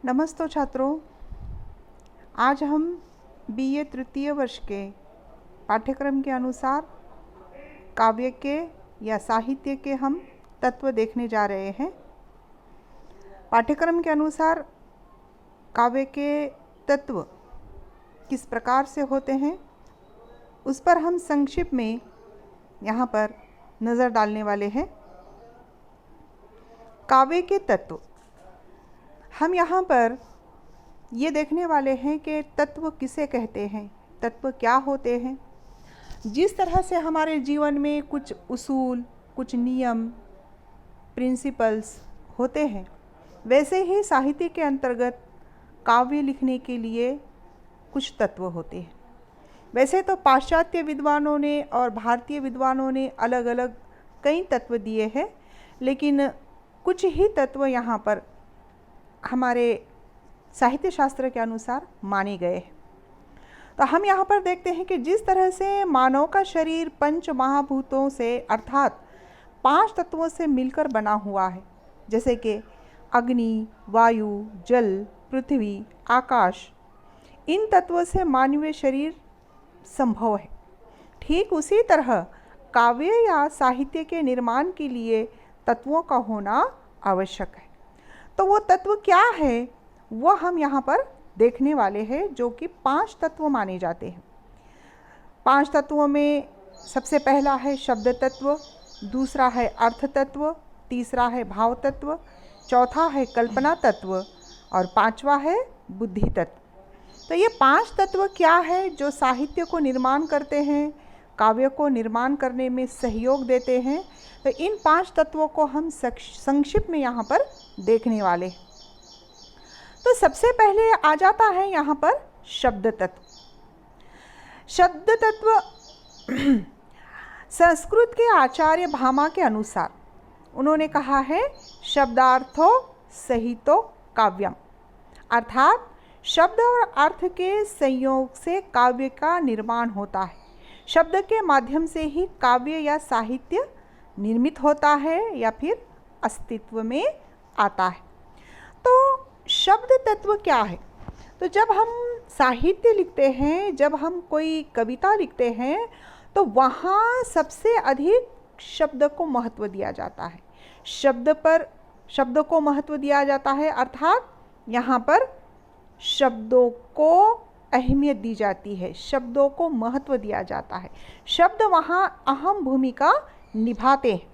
नमस्ते छात्रों, आज हम बीए तृतीय वर्ष के पाठ्यक्रम के अनुसार काव्य के या साहित्य के हम तत्व देखने जा रहे हैं। पाठ्यक्रम के अनुसार काव्य के तत्व किस प्रकार से होते हैं उस पर हम संक्षिप्त में यहाँ पर नज़र डालने वाले हैं। काव्य के तत्व हम यहाँ पर ये देखने वाले हैं कि तत्व किसे कहते हैं, तत्व क्या होते हैं। जिस तरह से हमारे जीवन में कुछ उसूल, कुछ नियम, प्रिंसिपल्स होते हैं, वैसे ही साहित्य के अंतर्गत काव्य लिखने के लिए कुछ तत्व होते हैं। वैसे तो पाश्चात्य विद्वानों ने और भारतीय विद्वानों ने अलग अलग कई तत्व दिए हैं, लेकिन कुछ ही तत्व यहाँ पर हमारे साहित्य शास्त्र के अनुसार माने गए हैं। तो हम यहाँ पर देखते हैं कि जिस तरह से मानव का शरीर पंच महाभूतों से अर्थात 5 तत्वों से मिलकर बना हुआ है, जैसे कि अग्नि, वायु, जल, पृथ्वी, आकाश, इन तत्वों से मानवीय शरीर संभव है। ठीक उसी तरह काव्य या साहित्य के निर्माण के लिए तत्वों का होना आवश्यक है। तो वो तत्व क्या है वो हम यहाँ पर देखने वाले हैं, जो कि 5 तत्व माने जाते हैं। 5 तत्वों में सबसे पहला है शब्द तत्व, दूसरा है अर्थ तत्व, तीसरा है भाव तत्व, चौथा है कल्पना तत्व और 5वां है बुद्धि तत्व। तो ये 5 तत्व क्या है जो साहित्य को निर्माण करते हैं, काव्य को निर्माण करने में सहयोग देते हैं। तो इन 5 तत्वों को हम संक्षिप्त में यहाँ पर देखने वाले हैं। तो सबसे पहले आ जाता है यहाँ पर शब्द तत्व। शब्द तत्व संस्कृत के आचार्य भामा के अनुसार उन्होंने कहा है शब्दार्थो सहितो काव्यम, अर्थात शब्द और अर्थ के संयोग से काव्य का निर्माण होता है। शब्द के माध्यम से ही काव्य या साहित्य निर्मित होता है या फिर अस्तित्व में आता है। तो शब्द तत्व क्या है? तो जब हम साहित्य लिखते हैं, जब हम कोई कविता लिखते हैं, तो वहाँ सबसे अधिक शब्द को महत्व दिया जाता है। शब्द को महत्व दिया जाता है, अर्थात यहाँ पर शब्दों को अहमियत दी जाती है, शब्दों को महत्व दिया जाता है। शब्द वहाँ अहम भूमिका निभाते हैं।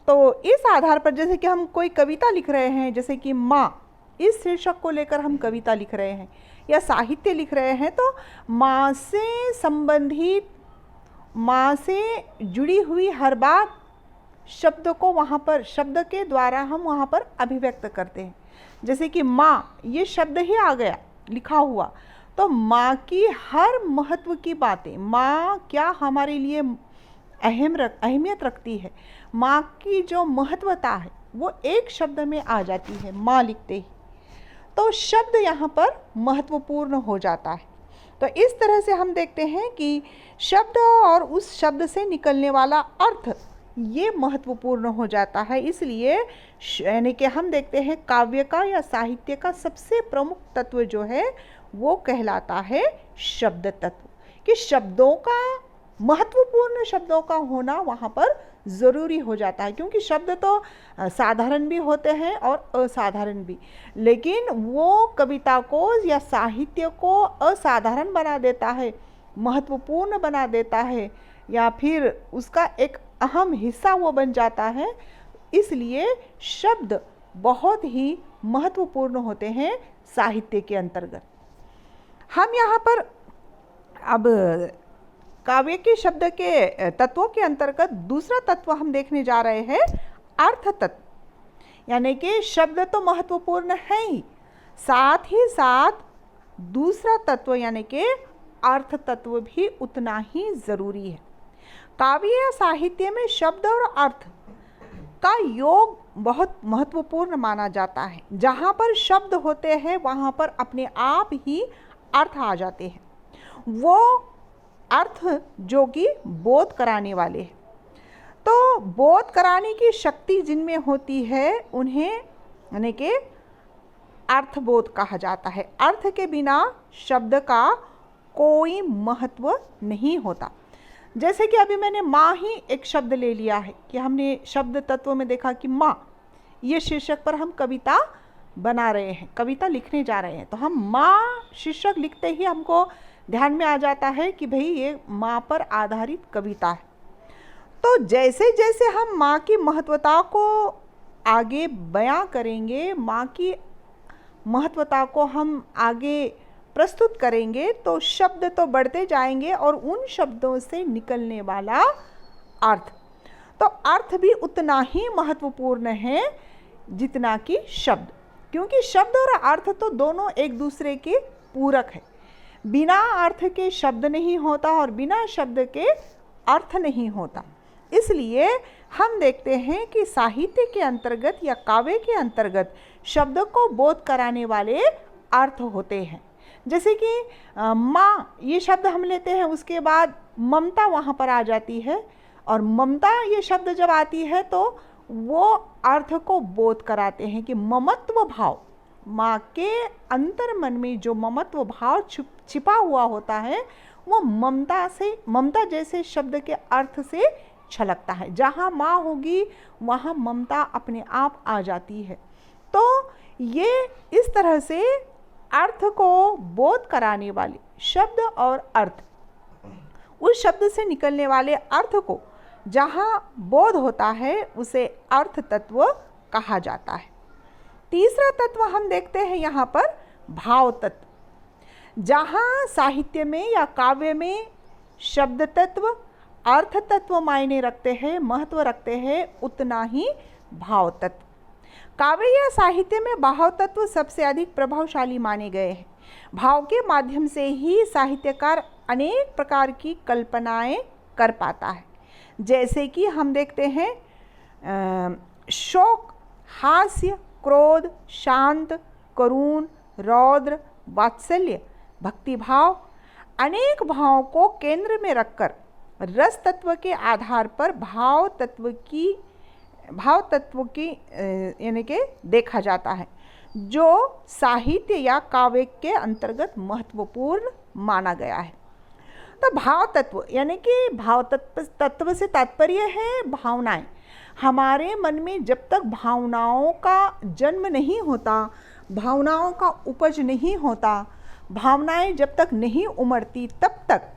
तो इस आधार पर जैसे कि हम कोई कविता लिख रहे हैं, जैसे कि माँ, इस शीर्षक को लेकर हम कविता लिख रहे हैं या साहित्य लिख रहे हैं, तो माँ से संबंधित, माँ से जुड़ी हुई हर बात शब्द को वहाँ पर, शब्द के द्वारा हम वहाँ पर अभिव्यक्त करते हैं। जैसे कि माँ, ये शब्द ही आ गया लिखा हुआ, तो माँ की हर महत्व की बातें, माँ क्या हमारे लिए अहमियत रखती है, माँ की जो महत्वता है वो एक शब्द में आ जाती है माँ लिखते ही। तो शब्द यहाँ पर महत्वपूर्ण हो जाता है। तो इस तरह से हम देखते हैं कि शब्द और उस शब्द से निकलने वाला अर्थ ये महत्वपूर्ण हो जाता है। इसलिए यानी कि हम देखते हैं काव्य का या साहित्य का सबसे प्रमुख तत्व जो है वो कहलाता है शब्द तत्व, कि शब्दों का, महत्वपूर्ण शब्दों का होना वहाँ पर ज़रूरी हो जाता है। क्योंकि शब्द तो साधारण भी होते हैं और असाधारण भी, लेकिन वो कविता को या साहित्य को असाधारण बना देता है, महत्वपूर्ण बना देता है, या फिर उसका एक अहम हिस्सा वो बन जाता है। इसलिए शब्द बहुत ही महत्वपूर्ण होते हैं साहित्य के अंतर्गत। हम यहाँ पर अब काव्य के शब्द के तत्वों के अंतर्गत दूसरा तत्व हम देखने जा रहे हैं, अर्थ तत्व। यानी कि शब्द तो महत्वपूर्ण है ही, साथ ही साथ दूसरा तत्व यानी कि अर्थ तत्व भी उतना ही ज़रूरी है। काव्य या साहित्य में शब्द और अर्थ का योग बहुत महत्वपूर्ण माना जाता है। जहाँ पर शब्द होते हैं वहाँ पर अपने आप ही अर्थ आ जाते हैं, वो अर्थ जो कि बोध कराने वाले हैं। तो बोध कराने की शक्ति जिनमें होती है उन्हें यानी कि अर्थबोध कहा जाता है। अर्थ के बिना शब्द का कोई महत्व नहीं होता। जैसे कि अभी मैंने माँ ही एक शब्द ले लिया है कि हमने शब्द तत्व में देखा कि माँ, ये शीर्षक पर हम कविता बना रहे हैं, कविता लिखने जा रहे हैं, तो हम माँ शीर्षक लिखते ही हमको ध्यान में आ जाता है कि भाई ये माँ पर आधारित कविता है। तो जैसे जैसे हम माँ की महत्वता को आगे बयां करेंगे, माँ की महत्वता को हम आगे प्रस्तुत करेंगे, तो शब्द तो बढ़ते जाएंगे और उन शब्दों से निकलने वाला अर्थ, तो अर्थ भी उतना ही महत्वपूर्ण है जितना कि शब्द, क्योंकि शब्द और अर्थ तो दोनों एक दूसरे के पूरक है। बिना अर्थ के शब्द नहीं होता और बिना शब्द के अर्थ नहीं होता। इसलिए हम देखते हैं कि साहित्य के अंतर्गत या काव्य के अंतर्गत शब्द को बोध कराने वाले अर्थ होते हैं। जैसे कि माँ ये शब्द हम लेते हैं, उसके बाद ममता वहाँ पर आ जाती है, और ममता ये शब्द जब आती है तो वो अर्थ को बोध कराते हैं कि ममत्व भाव, माँ के अंतर मन में जो ममत्व भाव छिपा हुआ होता है वो ममता जैसे शब्द के अर्थ से छलकता है। जहाँ माँ होगी वहाँ ममता अपने आप आ जाती है। तो ये इस तरह से अर्थ को बोध कराने वाले शब्द और अर्थ, उस शब्द से निकलने वाले अर्थ को जहाँ बोध होता है उसे अर्थ तत्व कहा जाता है। तीसरा तत्व हम देखते हैं यहाँ पर भाव तत्व। जहाँ साहित्य में या काव्य में शब्द तत्व, अर्थ तत्व मायने रखते हैं, महत्व रखते हैं, उतना ही भाव तत्व। काव्य या साहित्य में भाव तत्व सबसे अधिक प्रभावशाली माने गए हैं। भाव के माध्यम से ही साहित्यकार अनेक प्रकार की कल्पनाएं कर पाता है। जैसे कि हम देखते हैं शोक, हास्य, क्रोध, शांत, करुण, रौद्र, वात्सल्य, भक्तिभाव, अनेक भावों को केंद्र में रखकर रस तत्व के आधार पर भाव तत्व की यानी कि देखा जाता है, जो साहित्य या काव्य के अंतर्गत महत्वपूर्ण माना गया है। तो भाव तत्व यानी कि भाव तत्व से तात्पर्य है भावनाएं। हमारे मन में जब तक भावनाओं का जन्म नहीं होता, भावनाओं का उपज नहीं होता, भावनाएं जब तक नहीं उमड़ती, तब तक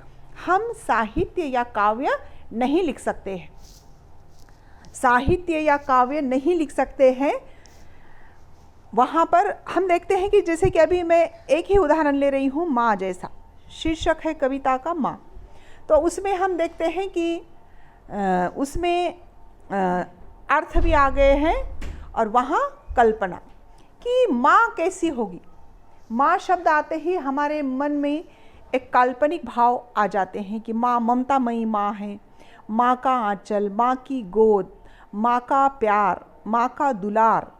हम साहित्य या काव्य नहीं लिख सकते हैं। साहित्य या काव्य नहीं लिख सकते हैं। वहाँ पर हम देखते हैं कि जैसे कि अभी मैं एक ही उदाहरण ले रही हूँ, माँ जैसा शीर्षक है कविता का माँ, तो उसमें हम देखते हैं कि उसमें अर्थ भी आ गए हैं और वहाँ कल्पना कि माँ कैसी होगी। माँ शब्द आते ही हमारे मन में एक काल्पनिक भाव आ जाते हैं कि माँ ममतामयी माँ है, माँ का आंचल, माँ की गोद, माँ का प्यार, माँ का दुलार,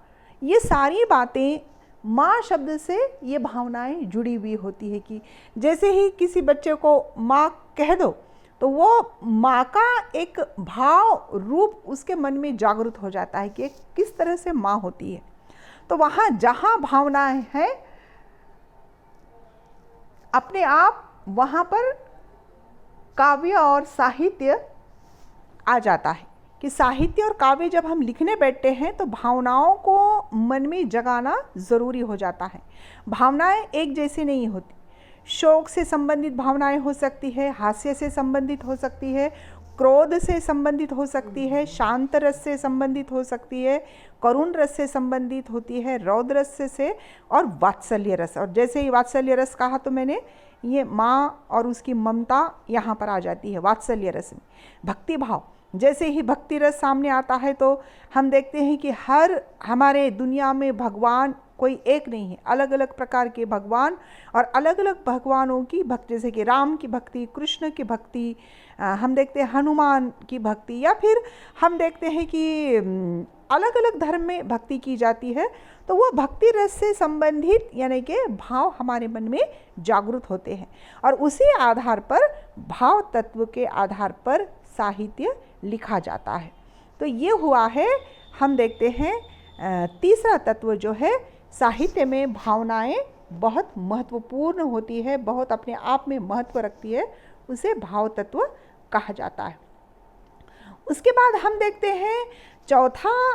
ये सारी बातें माँ शब्द से ये भावनाएं जुड़ी हुई होती है कि जैसे ही किसी बच्चे को माँ कह दो तो वो माँ का एक भाव रूप उसके मन में जागृत हो जाता है कि किस तरह से माँ होती है। तो वहाँ जहाँ भावनाएं हैं अपने आप वहाँ पर काव्य और साहित्य आ जाता है कि साहित्य और काव्य जब हम लिखने बैठते हैं तो भावनाओं को मन में जगाना ज़रूरी हो जाता है। भावनाएं एक जैसी नहीं होती। शोक से संबंधित भावनाएं हो सकती है, हास्य से संबंधित हो सकती है, क्रोध से संबंधित हो सकती है, शांत रस से संबंधित हो सकती है, करुण रस से संबंधित होती है, रौद्र रस से और वात्सल्य रस। और जैसे ही वात्सल्य रस कहा तो मैंने ये माँ और उसकी ममता यहाँ पर आ जाती है वात्सल्य रस में। भक्ति भाव, जैसे ही भक्ति रस सामने आता है तो हम देखते हैं कि हर हमारे दुनिया में भगवान कोई एक नहीं है, अलग अलग प्रकार के भगवान और अलग अलग भगवानों की भक्ति, जैसे कि राम की भक्ति, कृष्ण की भक्ति, हम देखते हैं हनुमान की भक्ति, या फिर हम देखते हैं कि अलग अलग धर्म में भक्ति की जाती है। तो वो भक्ति रस से संबंधित यानी कि भाव हमारे मन में जागृत होते हैं और उसी आधार पर भाव तत्व के आधार पर साहित्य लिखा जाता है। तो ये हुआ है, हम देखते हैं तीसरा तत्व जो है साहित्य में भावनाएं बहुत महत्वपूर्ण होती है, बहुत अपने आप में महत्व रखती है, उसे भाव तत्व कहा जाता है। उसके बाद हम देखते हैं चौथा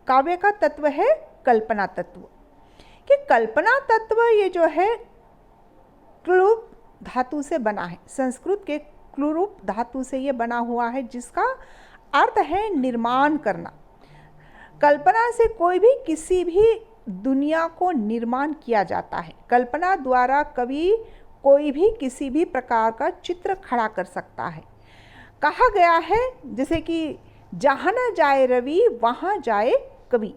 काव्य का तत्व है कल्पना तत्व। कि कल्पना तत्व ये जो है क्लुप धातु से बना है, संस्कृत के क्लुरूप धातु से ये बना हुआ है, जिसका अर्थ है निर्माण करना। कल्पना से कोई भी किसी भी दुनिया को निर्माण किया जाता है। कल्पना द्वारा कवि कोई भी किसी भी प्रकार का चित्र खड़ा कर सकता है। कहा गया है जैसे कि जहाँ न जाए रवि वहाँ जाए कवि,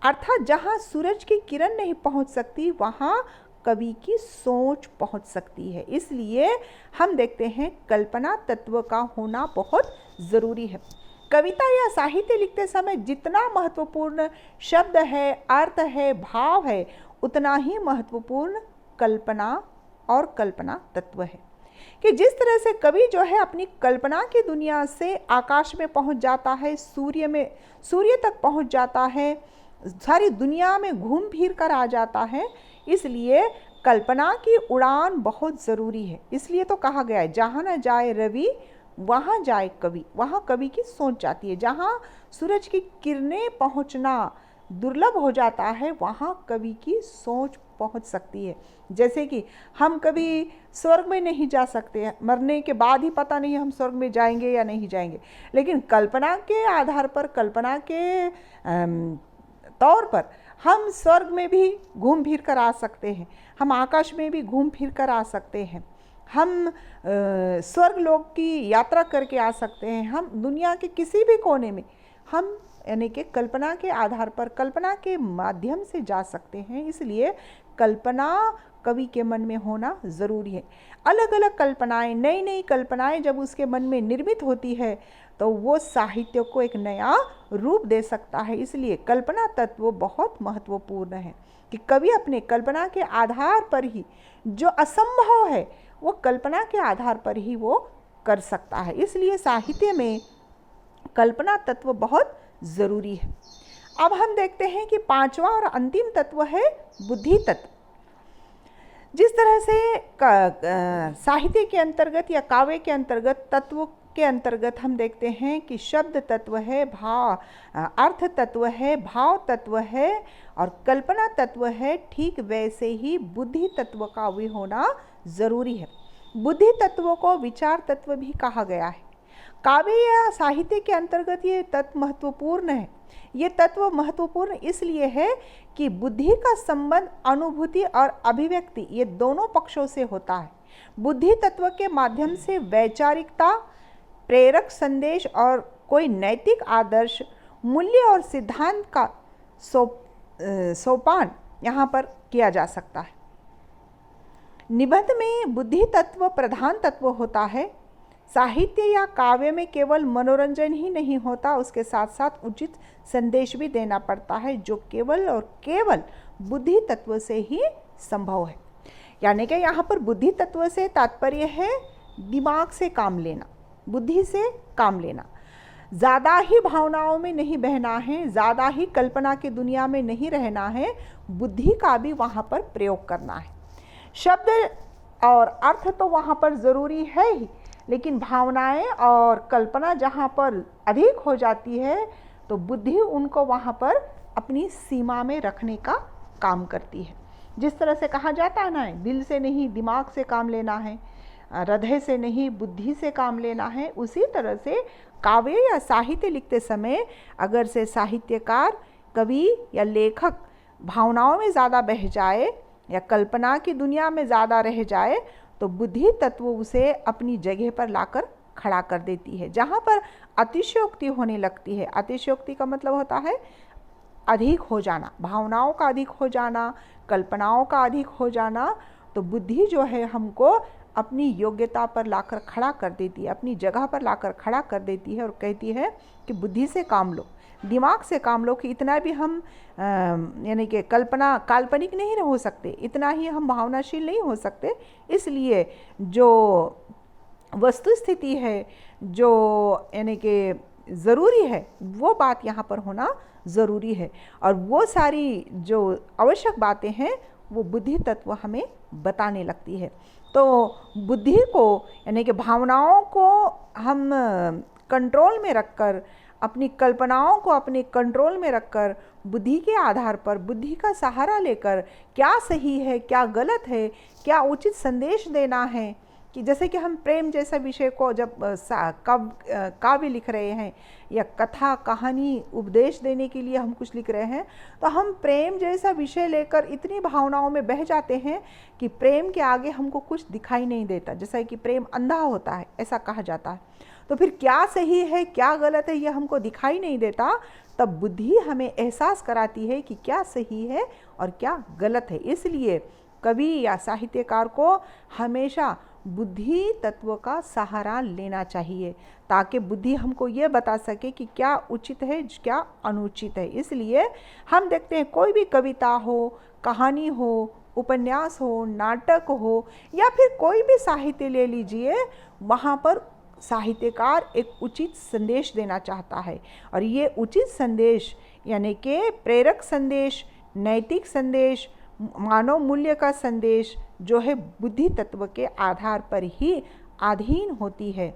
अर्थात जहाँ सूरज की किरण नहीं पहुँच सकती वहाँ कवि की सोच पहुँच सकती है। इसलिए हम देखते हैं कल्पना तत्व का होना बहुत ज़रूरी है। कविता या साहित्य लिखते समय जितना महत्वपूर्ण शब्द है, अर्थ है, भाव है, उतना ही महत्वपूर्ण कल्पना और कल्पना तत्व है। कि जिस तरह से कवि जो है अपनी कल्पना की दुनिया से आकाश में पहुंच जाता है, सूर्य तक पहुंच जाता है, सारी दुनिया में घूम फिर कर आ जाता है, इसलिए कल्पना की उड़ान बहुत ज़रूरी है। इसलिए तो कहा गया है जहाँ न जाए रवि वहाँ जाए कवि, वहाँ कवि की सोच जाती है। जहाँ सूरज की किरणें पहुँचना दुर्लभ हो जाता है वहाँ कवि की सोच पहुँच सकती है। जैसे कि हम कभी स्वर्ग में नहीं जा सकते हैं, मरने के बाद ही पता नहीं हम स्वर्ग में जाएंगे या नहीं जाएंगे, लेकिन कल्पना के आधार पर, कल्पना के तौर पर हम स्वर्ग में भी घूम फिर कर आ सकते हैं, हम आकाश में भी घूम फिर कर आ सकते हैं, हम स्वर्ग लोक की यात्रा करके आ सकते हैं, हम दुनिया के किसी भी कोने में हम यानी कि कल्पना के आधार पर, कल्पना के माध्यम से जा सकते हैं। इसलिए कल्पना कवि के मन में होना ज़रूरी है। अलग अलग कल्पनाएं, नई नई कल्पनाएं जब उसके मन में निर्मित होती है तो वो साहित्य को एक नया रूप दे सकता है। इसलिए कल्पना तत्व बहुत महत्वपूर्ण है कि कवि अपने कल्पना के आधार पर ही जो असंभव है वो कल्पना के आधार पर ही वो कर सकता है। इसलिए साहित्य में कल्पना तत्व बहुत ज़रूरी है। अब हम देखते हैं कि पांचवा और अंतिम तत्व है बुद्धि तत्व। जिस तरह से साहित्य के अंतर्गत या काव्य के अंतर्गत, तत्व के अंतर्गत हम देखते हैं कि शब्द तत्व है, अर्थ तत्व है, भाव तत्व है और कल्पना तत्व है, ठीक वैसे ही बुद्धि तत्व का भी होना ज़रूरी है। बुद्धि तत्व को विचार तत्व भी कहा गया है। काव्य या साहित्य के अंतर्गत ये तत्व महत्वपूर्ण है। ये तत्व महत्वपूर्ण इसलिए है कि बुद्धि का संबंध अनुभूति और अभिव्यक्ति ये दोनों पक्षों से होता है। बुद्धि तत्व के माध्यम से वैचारिकता, प्रेरक संदेश और कोई नैतिक आदर्श, मूल्य और सिद्धांत का सोपान यहाँ पर किया जा सकता है। निबंध में बुद्धि तत्व प्रधान तत्व होता है। साहित्य या काव्य में केवल मनोरंजन ही नहीं होता, उसके साथ साथ उचित संदेश भी देना पड़ता है, जो केवल और केवल बुद्धि तत्व से ही संभव है। यानी कि यहाँ पर बुद्धि तत्व से तात्पर्य है दिमाग से काम लेना, बुद्धि से काम लेना। ज़्यादा ही भावनाओं में नहीं बहना है, ज़्यादा ही कल्पना की दुनिया में नहीं रहना है, बुद्धि का भी वहाँ पर प्रयोग करना है। शब्द और अर्थ तो वहाँ पर ज़रूरी है ही, लेकिन भावनाएं और कल्पना जहाँ पर अधिक हो जाती है तो बुद्धि उनको वहाँ पर अपनी सीमा में रखने का काम करती है। जिस तरह से कहा जाता है ना, दिल से नहीं दिमाग से काम लेना है, हृदय से नहीं बुद्धि से काम लेना है, उसी तरह से काव्य या साहित्य लिखते समय अगर से साहित्यकार, कवि या लेखक भावनाओं में ज़्यादा बह जाए या कल्पना की दुनिया में ज़्यादा रह जाए तो बुद्धि तत्व उसे अपनी जगह पर लाकर खड़ा कर देती है। जहाँ पर अतिशयोक्ति होने लगती है, अतिशयोक्ति का मतलब होता है अधिक हो जाना, भावनाओं का अधिक हो जाना, कल्पनाओं का अधिक हो जाना, तो बुद्धि जो है हमको अपनी योग्यता पर लाकर खड़ा कर देती है, अपनी जगह पर लाकर खड़ा कर देती है और कहती है कि बुद्धि से काम लो, दिमाग से काम लो, कि इतना भी हम यानी कि काल्पनिक नहीं हो सकते, इतना ही हम भावनाशील नहीं हो सकते। इसलिए जो वस्तु स्थिति है, जो यानी कि ज़रूरी है वो बात यहाँ पर होना ज़रूरी है। और वो सारी जो आवश्यक बातें हैं वो बुद्धि तत्व हमें बताने लगती है। तो बुद्धि को यानी कि भावनाओं को हम कंट्रोल में रखकर, अपनी कल्पनाओं को अपने कंट्रोल में रखकर, बुद्धि के आधार पर, बुद्धि का सहारा लेकर क्या सही है, क्या गलत है, क्या उचित संदेश देना है, कि जैसे कि हम प्रेम जैसा विषय को जब काव्य लिख रहे हैं या कथा कहानी उपदेश देने के लिए हम कुछ लिख रहे हैं, तो हम प्रेम जैसा विषय लेकर इतनी भावनाओं में बह जाते हैं कि प्रेम के आगे हमको कुछ दिखाई नहीं देता, जैसा कि प्रेम अंधा होता है ऐसा कहा जाता है। तो फिर क्या सही है क्या गलत है ये हमको दिखाई नहीं देता, तब बुद्धि हमें एहसास कराती है कि क्या सही है और क्या गलत है। इसलिए कवि या साहित्यकार को हमेशा बुद्धि तत्व का सहारा लेना चाहिए, ताकि बुद्धि हमको ये बता सके कि क्या उचित है क्या अनुचित है। इसलिए हम देखते हैं कोई भी कविता हो, कहानी हो, उपन्यास हो, नाटक हो या फिर कोई भी साहित्य ले लीजिए, वहाँ पर साहित्यकार एक उचित संदेश देना चाहता है। और ये उचित संदेश यानी कि प्रेरक संदेश, नैतिक संदेश, मानव मूल्य का संदेश जो है बुद्धि तत्व के आधार पर ही अधीन होती है।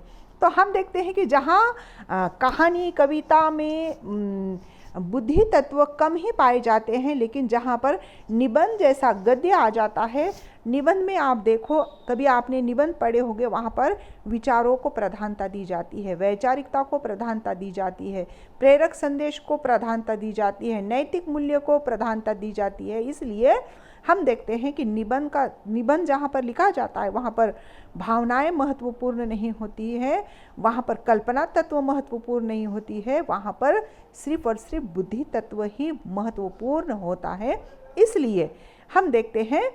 तो हम देखते हैं कि जहाँ कहानी कविता में बुद्धि तत्व कम ही पाए जाते हैं, लेकिन जहाँ पर निबंध जैसा गद्य आ जाता है, निबंध में आप देखो, कभी आपने निबंध पढ़े होंगे, वहाँ पर विचारों को प्रधानता दी जाती है, वैचारिकता को प्रधानता दी जाती है, प्रेरक संदेश को प्रधानता दी जाती है, नैतिक मूल्य को प्रधानता दी जाती है। इसलिए हम देखते हैं कि निबंध जहाँ पर लिखा जाता है वहाँ पर भावनाएं महत्वपूर्ण नहीं होती है, वहाँ पर कल्पना तत्व महत्वपूर्ण नहीं होती है, वहाँ पर सिर्फ और सिर्फ बुद्धि तत्व ही महत्वपूर्ण होता है। इसलिए हम देखते हैं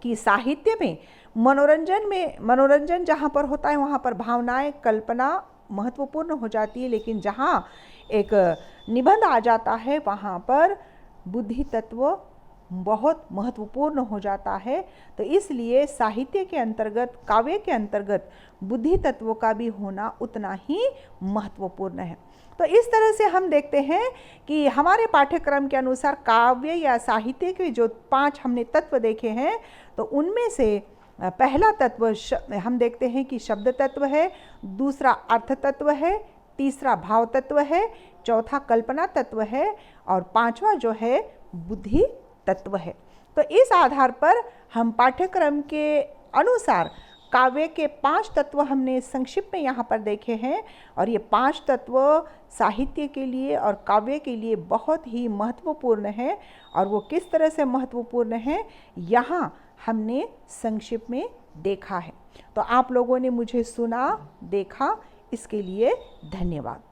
कि साहित्य में मनोरंजन जहाँ पर होता है वहाँ पर भावनाएं कल्पना महत्वपूर्ण हो जाती है, लेकिन जहाँ एक निबंध आ जाता है वहाँ पर बुद्धि तत्व बहुत महत्वपूर्ण हो जाता है। तो इसलिए साहित्य के अंतर्गत, काव्य के अंतर्गत बुद्धि तत्वों का भी होना उतना ही महत्वपूर्ण है। तो इस तरह से हम देखते हैं कि हमारे पाठ्यक्रम के अनुसार काव्य या साहित्य के जो 5 हमने तत्व देखे हैं, तो उनमें से पहला तत्व हम देखते हैं कि शब्द तत्व है, दूसरा अर्थ तत्व है, तीसरा भाव तत्व है, चौथा कल्पना तत्व है और 5वां जो है बुद्धि तत्व है। तो इस आधार पर हम पाठ्यक्रम के अनुसार काव्य के 5 तत्व हमने संक्षिप्त में यहाँ पर देखे हैं, और ये 5 तत्व साहित्य के लिए और काव्य के लिए बहुत ही महत्वपूर्ण है। और वो किस तरह से महत्वपूर्ण है यहाँ हमने संक्षिप्त में देखा है। तो आप लोगों ने मुझे सुना, देखा, इसके लिए धन्यवाद।